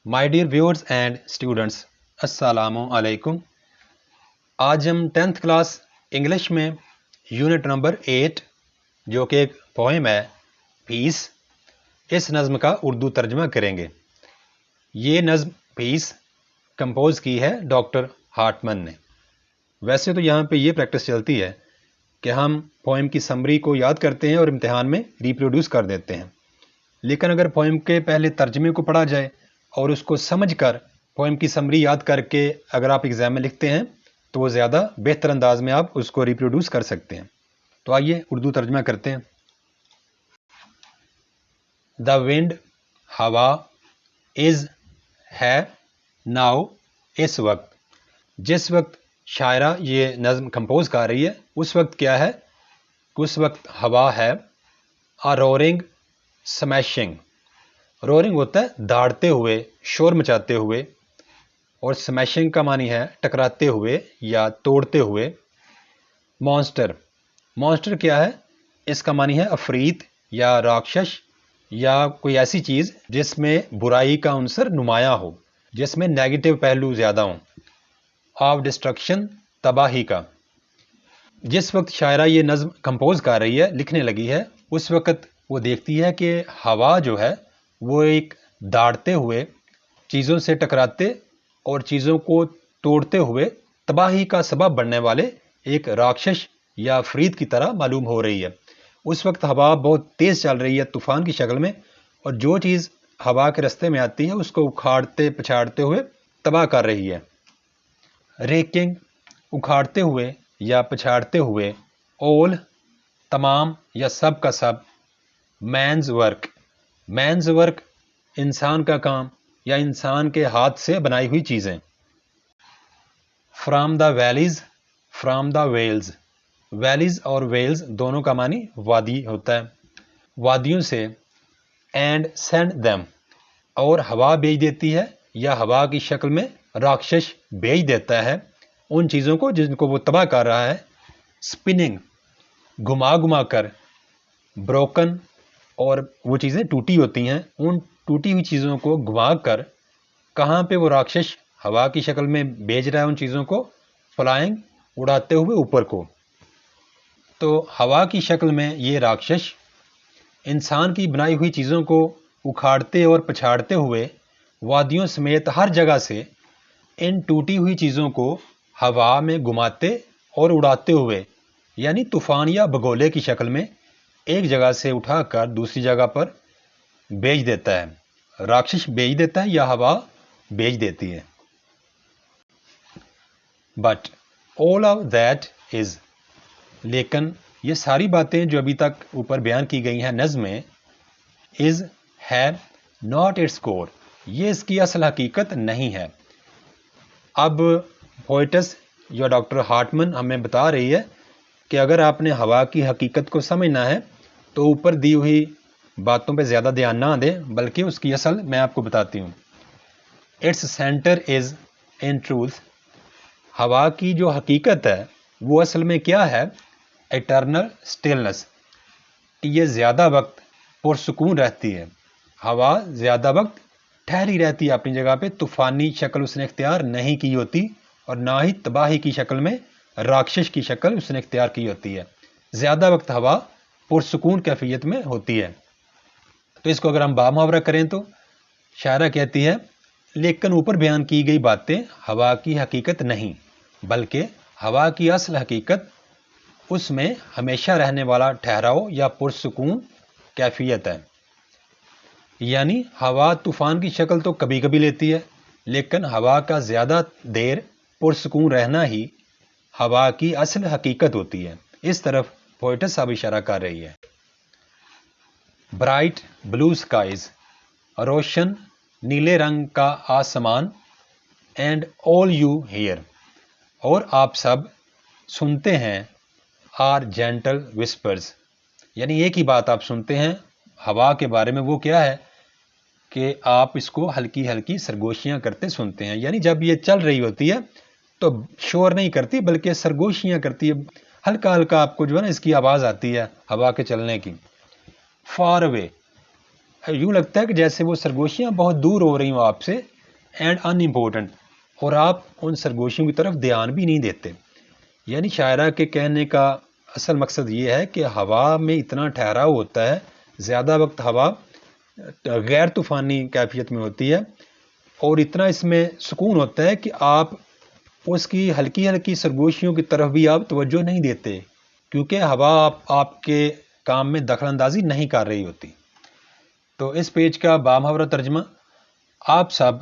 My dear viewers and students, السلام علیکم۔ آج ہم 10th کلاس انگلش میں یونٹ نمبر 8 جو کہ ایک پوئم ہے پیس، اس نظم کا اردو ترجمہ کریں گے۔ یہ نظم پیس کمپوز کی ہے ڈاکٹر ہارٹمن نے۔ ویسے تو یہاں پہ یہ پریکٹس چلتی ہے کہ ہم پوئم کی سمری کو یاد کرتے ہیں اور امتحان میں ریپروڈیوس کر دیتے ہیں، لیکن اگر پوئم کے پہلے ترجمے کو پڑھا جائے اور اس کو سمجھ کر پوئم کی سمری یاد کر کے اگر آپ ایگزام میں لکھتے ہیں تو وہ زیادہ بہتر انداز میں آپ اس کو ریپروڈیوس کر سکتے ہیں۔ تو آئیے اردو ترجمہ کرتے ہیں۔ دا ونڈ، ہوا، از، ہے، ناؤ، اس وقت۔ جس وقت شاعرہ یہ نظم کمپوز کر رہی ہے اس وقت کیا ہے؟ اس وقت ہوا ہے۔ رورنگ، سمیشنگ۔ رورنگ ہوتا ہے دھاڑتے ہوئے، شور مچاتے ہوئے، اور سمیشنگ کا معنی ہے ٹکراتے ہوئے یا توڑتے ہوئے۔ مانسٹر، مانسٹر کیا ہے؟ اس کا معنی ہے عفریت یا راکشش یا کوئی ایسی چیز جس میں برائی کا عنصر نمایاں ہو، جس میں نیگیٹو پہلو زیادہ ہوں۔ آف ڈسٹرکشن، تباہی کا۔ جس وقت شاعرہ یہ نظم کمپوز کر رہی ہے، لکھنے لگی ہے، اس وقت وہ دیکھتی ہے کہ ہوا جو ہے وہ ایک داڑتے ہوئے، چیزوں سے ٹکراتے اور چیزوں کو توڑتے ہوئے تباہی کا سبب بننے والے ایک راکشش یا عفریت کی طرح معلوم ہو رہی ہے۔ اس وقت ہوا بہت تیز چل رہی ہے طوفان کی شکل میں، اور جو چیز ہوا کے رستے میں آتی ہے اس کو اکھاڑتے پچھاڑتے ہوئے تباہ کر رہی ہے۔ ریکنگ، اکھاڑتے ہوئے یا پچھاڑتے ہوئے۔ اول، تمام یا سب کا سب۔ مینز ورک، مینز ورک انسان کا کام یا انسان کے ہاتھ سے بنائی ہوئی چیزیں۔ From the valleys, from the wells. Valleys اور ویلز دونوں کا معنی وادی ہوتا ہے، وادیوں سے۔ اینڈ سینڈ دیم، اور ہوا بھیج دیتی ہے یا ہوا کی شکل میں راکشش بھیج دیتا ہے ان چیزوں کو جن کو وہ تباہ کر رہا ہے۔ سپننگ، گھما گھما کر۔ بروکن، اور وہ چیزیں ٹوٹی ہوتی ہیں، ان ٹوٹی ہوئی چیزوں کو گھما کر کہاں پہ وہ راکشش ہوا کی شکل میں بھیج رہا ہے ان چیزوں کو؟ فلائنگ، اڑاتے ہوئے اوپر کو۔ تو ہوا کی شکل میں یہ راکشش انسان کی بنائی ہوئی چیزوں کو اکھاڑتے اور پچھاڑتے ہوئے وادیوں سمیت ہر جگہ سے ان ٹوٹی ہوئی چیزوں کو ہوا میں گھماتے اور اڑاتے ہوئے، یعنی طوفان یا بگولے کی شکل میں ایک جگہ سے اٹھا کر دوسری جگہ پر بھیج دیتا ہے۔ راکشش بھیج دیتا ہے یا ہوا بھیج دیتی ہے۔ But all of that is، لیکن یہ ساری باتیں جو ابھی تک اوپر بیان کی گئی ہیں نظم میں، is ہے not its core، یہ اس کی اصل حقیقت نہیں ہے۔ اب پوئٹس یا ڈاکٹر ہارٹمن ہمیں بتا رہی ہے کہ اگر آپ نے ہوا کی حقیقت کو سمجھنا ہے تو اوپر دی ہوئی باتوں پہ زیادہ دھیان نہ دیں، بلکہ اس کی اصل میں آپ کو بتاتی ہوں۔ Its centre is in truth, ہوا کی جو حقیقت ہے وہ اصل میں کیا ہے؟ اٹرنل سٹلنس، کہ یہ زیادہ وقت پرسکون رہتی ہے۔ ہوا زیادہ وقت ٹھہری رہتی ہے اپنی جگہ پہ، طوفانی شکل اس نے اختیار نہیں کی ہوتی اور نہ ہی تباہی کی شکل میں راکشش کی شکل اس نے اختیار کی ہوتی ہے۔ زیادہ وقت ہوا پرسکون کیفیت میں ہوتی ہے۔ تو اس کو اگر ہم با محاورہ کریں تو شاعرہ کہتی ہے، لیکن اوپر بیان کی گئی باتیں ہوا کی حقیقت نہیں، بلکہ ہوا کی اصل حقیقت اس میں ہمیشہ رہنے والا ٹھہراؤ یا پرسکون کیفیت ہے۔ یعنی ہوا طوفان کی شکل تو کبھی کبھی لیتی ہے، لیکن ہوا کا زیادہ دیر پرسکون رہنا ہی ہوا کی اصل حقیقت ہوتی ہے۔ اس طرف پوئٹس اب اشارہ کر رہی ہے۔ برائٹ بلو اسکائز، روشن نیلے رنگ کا آسمان۔ اینڈ آل یو ہیئر، اور آپ سب سنتے ہیں۔ آر جینٹل وسپرز، یعنی ایک ہی بات آپ سنتے ہیں ہوا کے بارے میں، وہ کیا ہے کہ آپ اس کو ہلکی ہلکی سرگوشیاں کرتے سنتے ہیں۔ یعنی جب یہ چل رہی ہوتی ہے تو شور نہیں کرتی بلکہ سرگوشیاں کرتی ہے، ہلکا ہلکا آپ کو جو ہے نا اس کی آواز آتی ہے ہوا کے چلنے کی۔ فار اوے، یوں لگتا ہے کہ جیسے وہ سرگوشیاں بہت دور ہو رہی ہوں آپ سے، اینڈ ان امپورٹنٹ، اور آپ ان سرگوشیوں کی طرف دھیان بھی نہیں دیتے. یعنی شاعرہ کے کہنے کا اصل مقصد یہ ہے کہ ہوا میں اتنا ٹھہراؤ ہوتا ہے، زیادہ وقت ہوا غیر طوفانی کیفیت میں ہوتی ہے، اور اتنا اس میں سکون ہوتا ہے کہ آپ اس کی ہلکی ہلکی سرگوشیوں کی طرف بھی آپ توجہ نہیں دیتے، کیونکہ ہوا آپ کے کام میں دخل اندازی نہیں کر رہی ہوتی. تو اس پیج کا بامحاورہ ترجمہ: آپ سب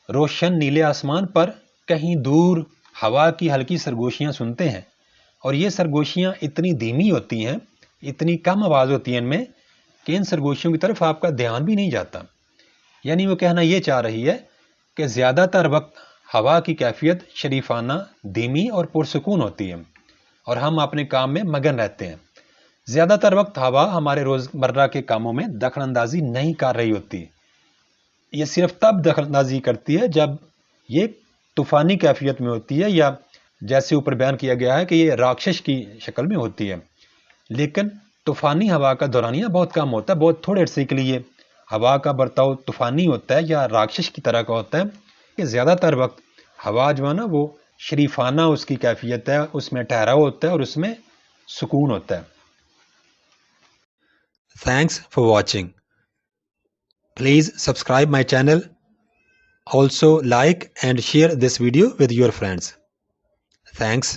روشن نیلے آسمان پر کہیں دور ہوا کی ہلکی سرگوشیاں سنتے ہیں، اور یہ سرگوشیاں اتنی دھیمی ہوتی ہیں، اتنی کم آواز ہوتی ہیں ان میں، کہ ان سرگوشیوں کی طرف آپ کا دھیان بھی نہیں جاتا. یعنی وہ کہنا یہ چاہ رہی ہے کہ زیادہ تر وقت ہوا کی کیفیت شریفانہ، دھیمی اور پرسکون ہوتی ہے، اور ہم اپنے کام میں مگن رہتے ہیں. زیادہ تر وقت ہوا ہمارے روزمرہ کے کاموں میں دخل اندازی نہیں کر رہی ہوتی. یہ صرف تب دخل اندازی کرتی ہے جب یہ طوفانی کیفیت میں ہوتی ہے، یا جیسے اوپر بیان کیا گیا ہے کہ یہ راکشش کی شکل میں ہوتی ہے. لیکن طوفانی ہوا کا دورانیہ بہت کم ہوتا ہے، بہت تھوڑے عرصے کے لیے ہوا کا برتاؤ طوفانی ہوتا ہے یا راکشش کی طرح کا ہوتا ہے، کہ زیادہ تر وقت ہوا جو ہے نا وہ شریفانہ اس کی کیفیت ہے، اس میں ٹھہراؤ ہوتا ہے اور اس میں سکون ہوتا ہے. Thanks for watching. Please subscribe my channel. Also like and share this video with your friends. Thanks.